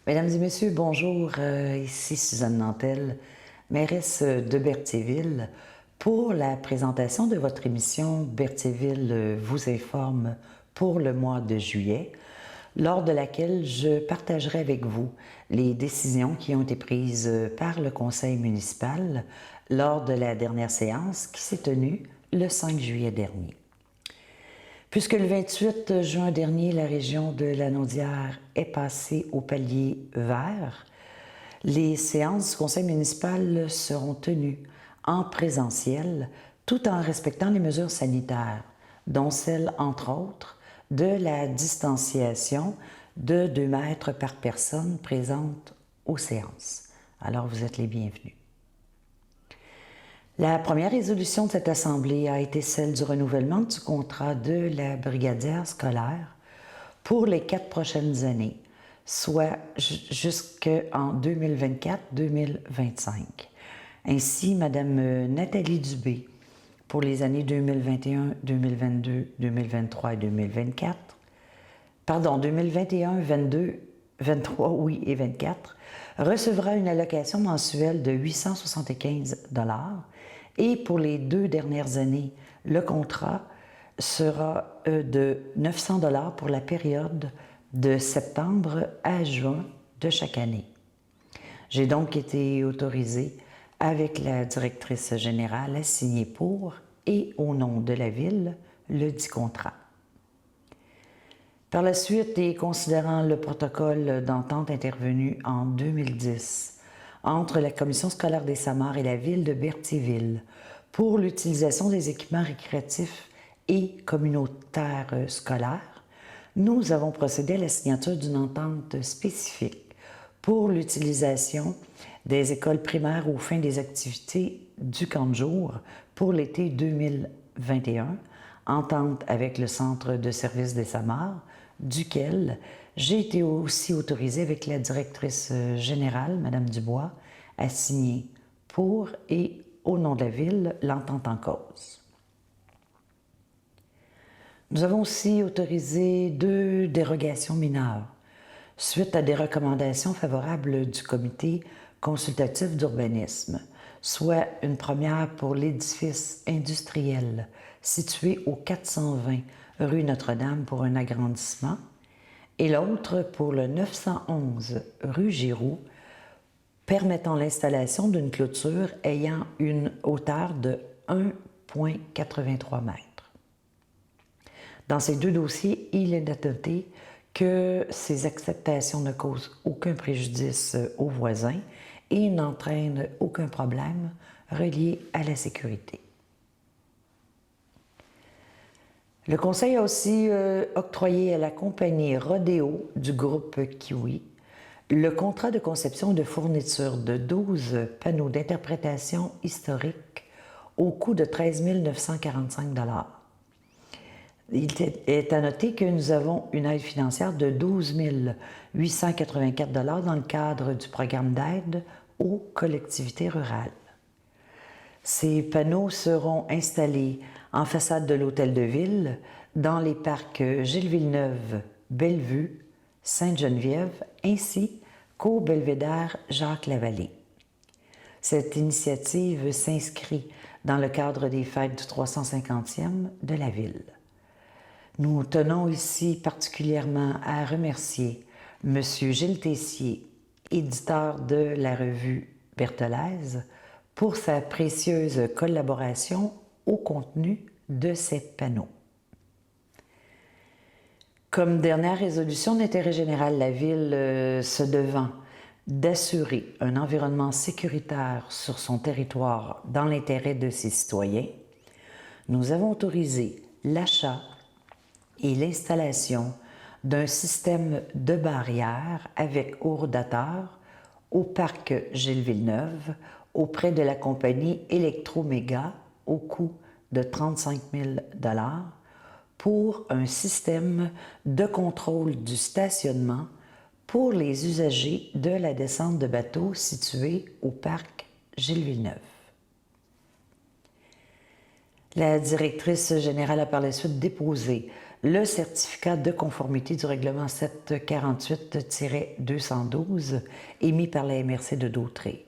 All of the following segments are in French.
Mesdames et messieurs, bonjour. Ici Suzanne Nantel, mairesse de Berthierville, pour la présentation de votre émission Berthierville vous informe pour le mois de juillet, lors de laquelle je partagerai avec vous les décisions qui ont été prises par le conseil municipal lors de la dernière séance qui s'est tenue le 5 juillet dernier. Puisque le 28 juin dernier, la région de Lanaudière est passée au palier vert, les séances du conseil municipal seront tenues en présentiel tout en respectant les mesures sanitaires, dont celle, entre autres, de la distanciation de 2 mètres par personne présente aux séances. Alors, vous êtes les bienvenus. La première résolution de cette Assemblée a été celle du renouvellement du contrat de la brigadière scolaire pour les 4 prochaines années, soit jusqu'en 2024-2025. Ainsi, Mme Nathalie Dubé, pour les années 2021, 2022, 2023 et 2024, pardon, 2021, 22, 23, oui, et 24, recevra une allocation mensuelle de 875 $ et pour les 2 dernières années, le contrat sera de 900 $ pour la période de septembre à juin de chaque année. J'ai donc été autorisée avec la directrice générale à signer pour et au nom de la Ville le dit contrat. Par la suite, et considérant le protocole d'entente intervenu en 2010 entre la Commission scolaire des Samars et la Ville de Berthierville pour l'utilisation des équipements récréatifs et communautaires scolaires, nous avons procédé à la signature d'une entente spécifique pour l'utilisation des écoles primaires aux fins des activités du camp de jour pour l'été 2021, entente avec le Centre de services des Samars, duquel j'ai été aussi autorisée avec la directrice générale, Mme Dubois, à signer pour et au nom de la Ville l'entente en cause. Nous avons aussi autorisé 2 dérogations mineures, suite à des recommandations favorables du comité consultatif d'urbanisme, soit une première pour l'édifice industriel situé au 420 rue Notre-Dame pour un agrandissement et l'autre pour le 911 rue Giroux permettant l'installation d'une clôture ayant une hauteur de 1,83 m. Dans ces 2 dossiers, il est à noter que ces acceptations ne causent aucun préjudice aux voisins et n'entraînent aucun problème relié à la sécurité. Le Conseil a aussi octroyé à la compagnie Rodéo du groupe Kiwi le contrat de conception et de fourniture de 12 panneaux d'interprétation historique au coût de 13 945 $. Il est à noter que nous avons une aide financière de 12 884 $ dans le cadre du programme d'aide aux collectivités rurales. Ces panneaux seront installés en façade de l'Hôtel de Ville, dans les parcs Gilles Villeneuve, Bellevue, Sainte-Geneviève, ainsi qu'au belvédère Jacques-Lavallée. Cette initiative s'inscrit dans le cadre des fêtes du 350e de la Ville. Nous tenons ici particulièrement à remercier M. Gilles Tessier, éditeur de la revue Bertholaise, pour sa précieuse collaboration au contenu de ces panneaux. Comme dernière résolution d'intérêt général, la Ville se devant d'assurer un environnement sécuritaire sur son territoire dans l'intérêt de ses citoyens, nous avons autorisé l'achat et l'installation d'un système de barrières avec hors-dateur au parc Gilles Villeneuve auprès de la compagnie Electroméga au coût de 35 000 $ pour un système de contrôle du stationnement pour les usagers de la descente de bateaux située au parc Gilles Villeneuve. La directrice générale a par la suite déposé le certificat de conformité du règlement 748-212 émis par la MRC de Dautré.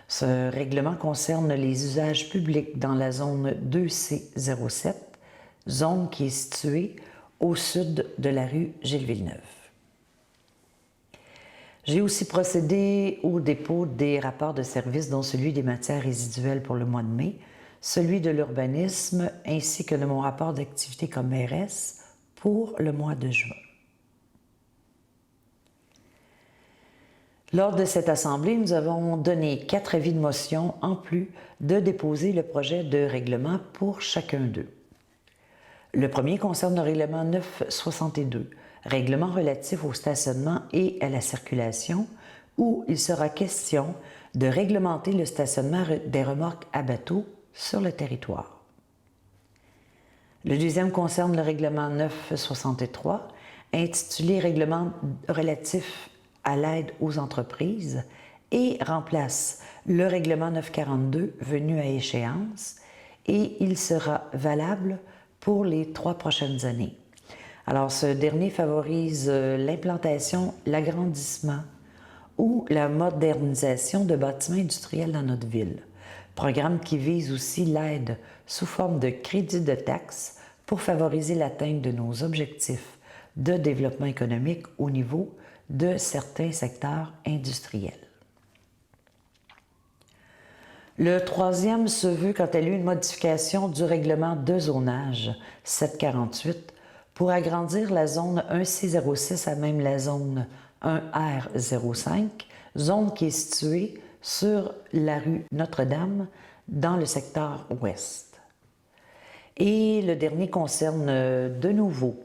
Ce règlement concerne les usages publics dans la zone 2C07, zone qui est située au sud de la rue Gilles-Villeneuve. J'ai aussi procédé au dépôt des rapports de service, dont celui des matières résiduelles pour le mois de mai, celui de l'urbanisme, ainsi que de mon rapport d'activité comme mairesse pour le mois de juin. Lors de cette assemblée, nous avons donné 4 avis de motion, en plus de déposer le projet de règlement pour chacun d'eux. Le premier concerne le règlement 962, règlement relatif au stationnement et à la circulation, où il sera question de réglementer le stationnement des remorques à bateau sur le territoire. Le deuxième concerne le règlement 963, intitulé « Règlement relatif à l'aide aux entreprises » et remplace le règlement 942 venu à échéance, et il sera valable pour les 3 prochaines années. Alors, ce dernier favorise l'implantation, l'agrandissement ou la modernisation de bâtiments industriels dans notre ville. Programme qui vise aussi l'aide sous forme de crédit de taxes pour favoriser l'atteinte de nos objectifs de développement économique au niveau de certains secteurs industriels. Le troisième se veut quant à lui une modification du règlement de zonage 748 pour agrandir la zone 1C06 à même la zone 1R05, zone qui est située sur la rue Notre-Dame dans le secteur ouest. Et le dernier concerne de nouveau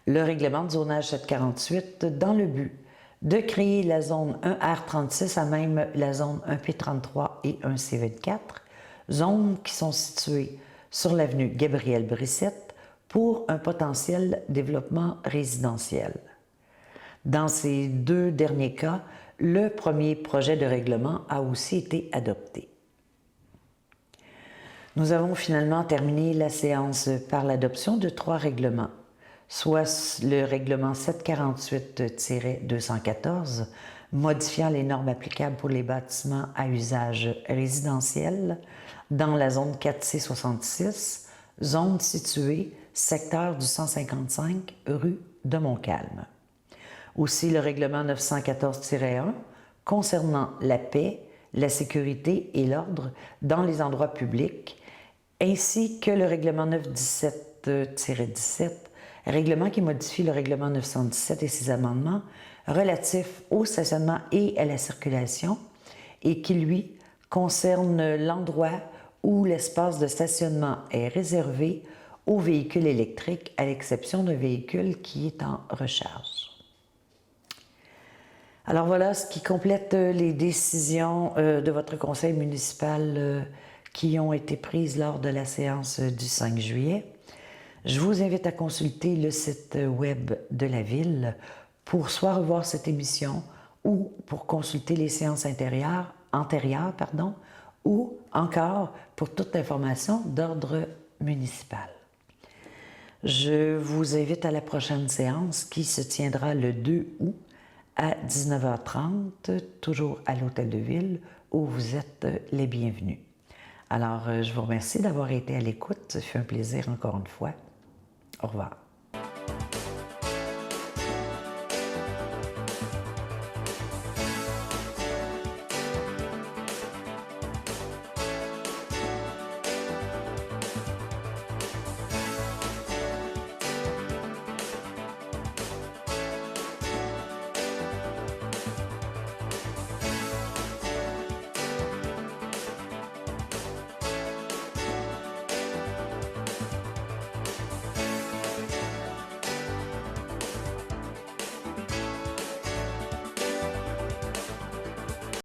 le règlement de zonage 748 dans le but de créer la zone 1R36 à même la zone 1P33 et 1C24, zones qui sont situées sur l'avenue Gabriel-Brissette pour un potentiel développement résidentiel. Dans ces 2 derniers cas, le premier projet de règlement a aussi été adopté. Nous avons finalement terminé la séance par l'adoption de 3 règlements, soit le règlement 748-214, modifiant les normes applicables pour les bâtiments à usage résidentiel dans la zone 4C66, zone située secteur du 155 rue de Montcalm. Aussi le règlement 914-1 concernant la paix, la sécurité et l'ordre dans les endroits publics, ainsi que le règlement 917-17, règlement qui modifie le règlement 917 et ses amendements relatifs au stationnement et à la circulation et qui, lui, concerne l'endroit où l'espace de stationnement est réservé aux véhicules électriques, à l'exception d'un véhicule qui est en recharge. Alors voilà ce qui complète les décisions de votre conseil municipal qui ont été prises lors de la séance du 5 juillet. Je vous invite à consulter le site web de la Ville pour soit revoir cette émission ou pour consulter les séances antérieures, ou encore pour toute information d'ordre municipal. Je vous invite à la prochaine séance qui se tiendra le 2 août à 19h30, toujours à l'Hôtel de Ville, où vous êtes les bienvenus. Alors, je vous remercie d'avoir été à l'écoute. Ça fait un plaisir encore une fois. Au revoir.